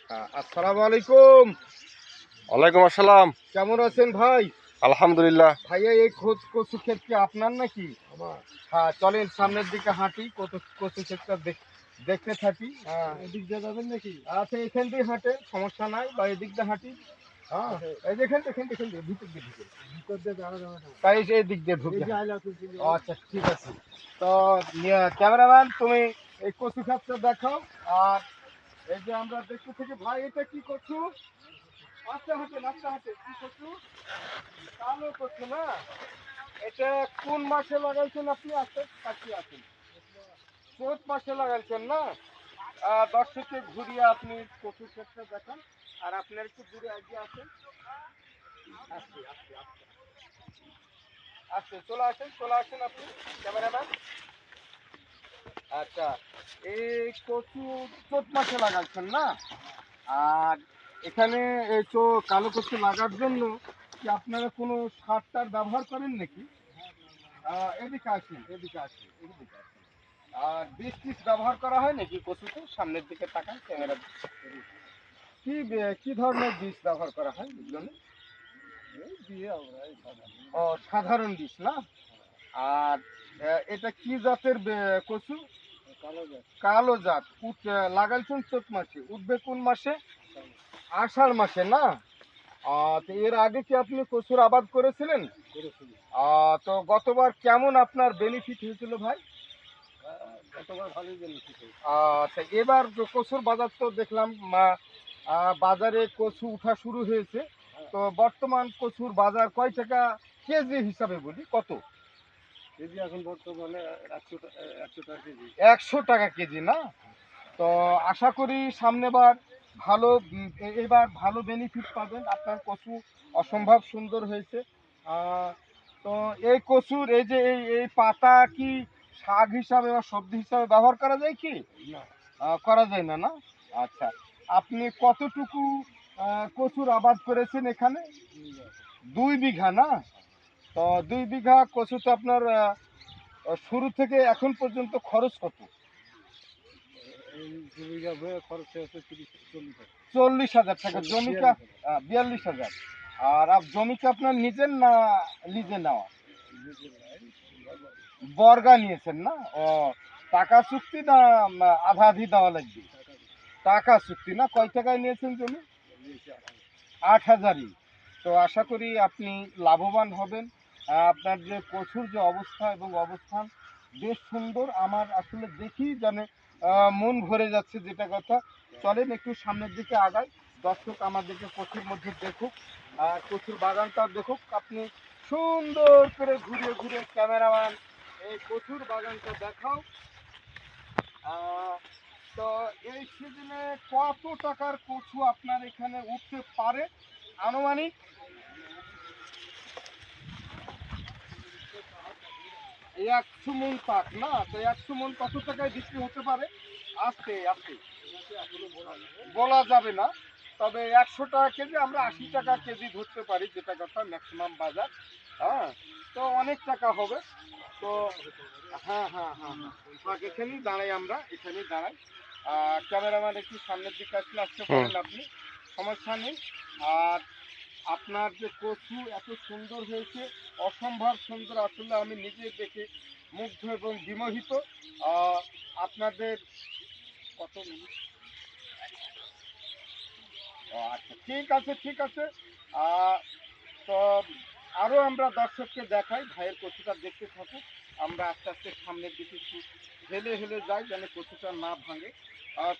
আসসালামু আলাইকুম। ওয়ালাইকুম আসসালাম। কেমন আছেন ভাই? আলহামদুলিল্লাহ। ভাইয়া এই কচু ক্ষেত কি আপনার নাকি? আমার হ্যাঁ, চলেন সামনের দিকে হাঁটি, কচু ক্ষেতটা দেখতে থাকি। এদিক দিয়ে যাবেন নাকি? আচ্ছা, এখান দিয়ে হাঁটে সমস্যা নাই, বা এদিক দিয়ে হাঁটি। হ্যাঁ, এই দেখেন দেখেন দেখেন ভিতর দিয়ে ঢুকে, ভিতর দিয়ে যাওয়া যাবে না। তাই এই দিক দিয়ে এই ঢুকে। যে আইলা তুলছি যে, আচ্ছা, ঠিক আছে। তো ক্যামেরাম্যান, তুমি এই কচু ক্ষেতটা দেখাও। আর এই যে আমরা দেখতে থাকি। ভাই, এটা কি কচু? আস্তে হাঁটেন, আস্তে হাঁটেন। কি কচু? কালো কচু না? এটা কোন মাসে লাগাইছেন আপনি? আস্তে তাকিয়ে আছেন। চৈত মাসে লাগাইছেন না? দর্শককে ঘুরিয়ে আপনি কচু ক্ষেতটা দেখান। আর আপনার একটু দূরে এগিয়ে আসেন। আস্তে আস্তে আস্তে আস্তে চলে আসেন আপনি, ক্যামেরাম্যান। আচ্ছা, এই কচু চৈত মাসে লাগাইছেন না? আর এখানে এই তো কালো কচু লাগার জন্য কি আপনারা কোনো সার টার ব্যবহার করেন নাকি? এদিকে আসেন, এদিকে আসেন, এদিকে আসেন। আর বীজ টিজ ব্যবহার করা হয় নাকি কচুতে? সামনের দিকে তাকান ক্যামেরা। কি ধরনের বীজ ব্যবহার করা হয় এগুলো? এই দিয়ে আমরা এই সাদা। ও, সাধারণ বীজ না? আর এটা কি জাতের কচু? কালো যায়। কালো জাত। লাগাইছেন চৈত মাসে, উঠবে কোন মাসে? আষাঢ় মাসে না? তো এর আগে কি আপনি কচুর আবাদ করেছিলেন? করেছিল। তো গতবার কেমন আপনার বেনিফিট হয়েছিল ভাই? গতবার ভালোই বেনিফিট হয়েছে। আচ্ছা, এবার কচুর বাজার তো দেখলাম বাজারে কচু উঠা শুরু হয়েছে। তো বর্তমান কচুর বাজার কয় টাকা কেজি হিসাবে বলি, কত? কেজি এখন বর্তমানে 100 টাকা কেজি। 100 টাকা কেজি না? তো আশা করি সামনেবার ভালো, এবার ভালো বেনিফিট পাবেন। আপনার কচু অসম্ভব সুন্দর হয়েছে। আহ, তো এই কচুর এই যে এই পাতা কি শাক হিসাবে বা সবজি হিসাবে ব্যবহার করা যায় কি? না, করা যায় না, না? আচ্ছা, আপনি কতটুকু কচুর আবাদ করেছেন এখানে? 2 বিঘা না? তো 2 বিঘা কচুতে আপনার শুরু থেকে এখন পর্যন্ত খরচ কত? এই 2 বিঘা বয়ে খরচ হয়েছে 30-40 টাকা। 40,000 টাকা। জমিকা 42,000। আর জমিকা আপনার নিজের না লিজে নেওয়া? বর্গা নিয়েছেন না? ও, টাকা চুক্তি না আধা আধি দেওয়া লাগবে? টাকা চুক্তি না? কয় টাকায় নিয়েছেন জমি? 8,000-ই। তো আশা করি আপনি লাভবান হবেন। আপনার যে কচুর যে অবস্থা এবং অবস্থান বেশ সুন্দর। আমার আসলে দেখি জানে মন ভরে যাচ্ছে, যেটা কথা। চলেন একটু সামনের দিকে আগাই, দর্শক আমাদেরকে কচুর মধ্যে দেখুক, আর কচুর বাগানটা দেখুক। আপনি সুন্দর করে ঘুরে ঘুরে ক্যামেরাম্যান এই কচুর বাগানটা দেখাও। আহ, তো এই সিজনে কত টাকার কচু আপনার এখানে উঠতে পারে আনুমানিক? 100 মণ পাক না? তো 100 মণ কত টাকায় বিক্রি হতে পারে? আস্তে আস্তে বলা যাবে না। তবে 100 টাকা কেজি, আমরা 80 টাকা কেজি ধরতে পারি, যেটা কথা ম্যাক্সিমাম বাজার। হ্যাঁ, তো অনেক টাকা হবে। তো হ্যাঁ হ্যাঁ হ্যাঁ হ্যাঁ, এখানেই দাঁড়াই, আমরা এখানেই দাঁড়াই। ক্যামেরাম্যান একটু সামনের দিকে আসতে পারেন আপনি, সমস্যা নেই। আর আপনার যে কচু এত সুন্দর হয়েছে, অসম্ভব সুন্দর, আসলে আমি নিজে দেখে মুগ্ধ এবং বিমোহিত। আপনাদের কত মিনিট? আচ্ছা, ঠিক আছে ঠিক আছে। আহ, তো আরও আমরা দর্শককে দেখাই, ভাইয়ের কচুটা দেখতে থাকুক। আমরা আস্তে আস্তে সামনের দিকে একটু হেলে হেলে যাই, যেন কচুটা না ভাঙে।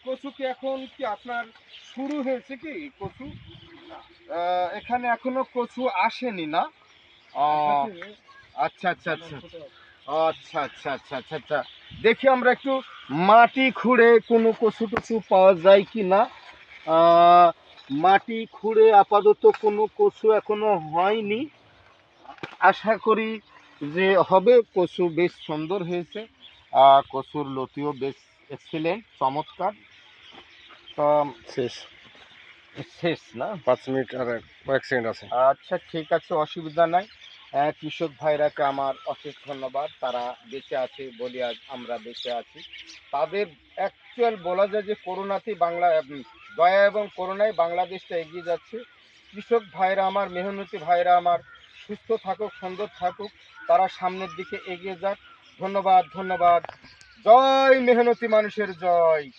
কচু কি এখন কি আপনার শুরু হয়েছে কি কচু? এখানে এখনো কচু আসেনি না? আহ, আচ্ছা আচ্ছা আচ্ছা আচ্ছা আচ্ছা আচ্ছা আচ্ছা আচ্ছা। দেখি আমরা একটু মাটি খুঁড়ে কোনো কচু টচু পাওয়া যায় কি না। মাটি খুঁড়ে আপাতত কোনো কচু এখনো হয়নি। আশা করি যে হবে। কচু বেশ সুন্দর হয়েছে। কচুর লতিও বেশ এক্সিলেন্ট, চমৎকার। তো শেষ শেষ না? 5 মিনিট আর কয়েক সেকেন্ড আছে। আচ্ছা, ঠিক আছে, অসুবিধা নাই। কৃষক ভাইরাকে আমার অশেষ ধন্যবাদ। তারা বেঁচে আছে বলে আজ আমরা বেঁচে আছি। তাদের অ্যাকচুয়াল বলা যায় যে করোনাতেই দয়া এবং করোনায় বাংলাদেশটা এগিয়ে যাচ্ছে। কৃষক ভাইরা আমার, মেহনতি ভাইরা আমার সুস্থ থাকুক, সুন্দর থাকুক, তারা সামনের দিকে এগিয়ে যাক। ধন্যবাদ, ধন্যবাদ। জয় মেহনতি মানুষের জয়।